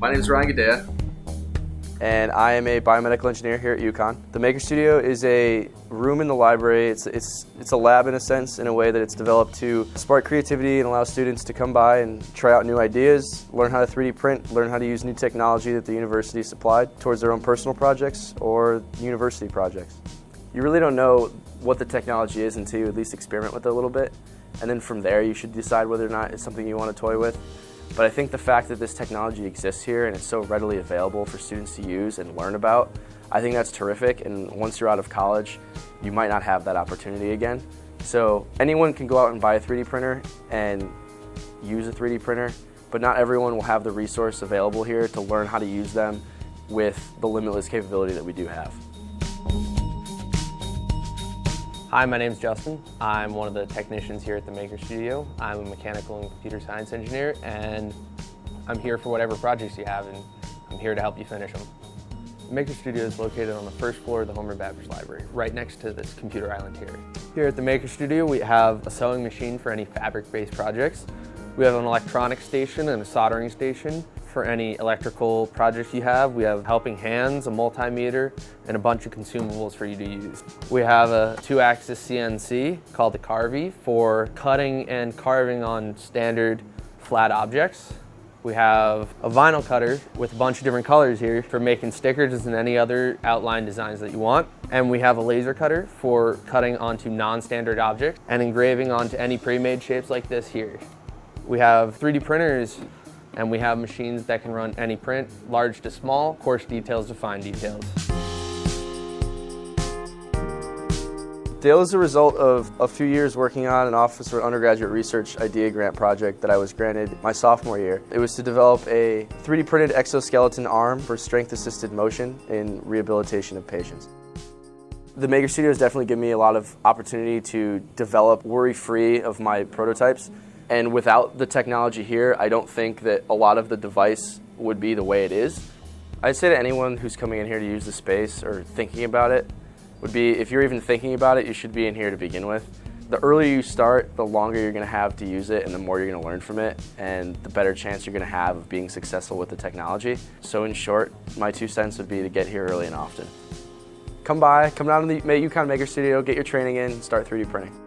My name is Ryan Gadea. And I am a biomedical engineer here at UConn. The Maker Studio is a room in the library. It's a lab in a sense, in a way that it's developed to spark creativity and allow students to come by and try out new ideas, learn how to 3D print, learn how to use new technology that the university supplied towards their own personal projects or university projects. You really don't know what the technology is until you at least experiment with it a little bit, and then from there you should decide whether or not it's something you want to toy with. But I think the fact that this technology exists here and it's so readily available for students to use and learn about, I think that's terrific, and once you're out of college, you might not have that opportunity again. So anyone can go out and buy a 3D printer and use a 3D printer, but not everyone will have the resource available here to learn how to use them with the limitless capability that we do have. Hi, my name is Justin. I'm one of the technicians here at the Maker Studio. I'm a mechanical and computer science engineer, and I'm here for whatever projects you have, and I'm here to help you finish them. The Maker Studio is located on the first floor of the Homer Baptist Library, right next to this computer island here. Here at the Maker Studio, we have a sewing machine for any fabric-based projects. We have an electronics station and a soldering station for any electrical projects you have. We have helping hands, a multimeter, and a bunch of consumables for you to use. We have a 2-axis CNC called the Carvey for cutting and carving on standard flat objects. We have a vinyl cutter with a bunch of different colors here for making stickers and any other outline designs that you want. And we have a laser cutter for cutting onto non-standard objects and engraving onto any pre-made shapes like this here. We have 3D printers, and we have machines that can run any print, large to small, coarse details to fine details. Dale is a result of a few years working on an Office for Undergraduate Research idea grant project that I was granted my sophomore year. It was to develop a 3D printed exoskeleton arm for strength-assisted motion in rehabilitation of patients. The Maker Studio has definitely given me a lot of opportunity to develop worry-free of my prototypes. And without the technology here, I don't think that a lot of the device would be the way it is. I'd say to anyone who's coming in here to use the space or thinking about it, would be if you're even thinking about it, you should be in here to begin with. The earlier you start, the longer you're going to have to use it and the more you're going to learn from it, and the better chance you're going to have of being successful with the technology. So in short, my 2 cents would be to get here early and often. Come down to the UConn Maker Studio, get your training in, and start 3D printing.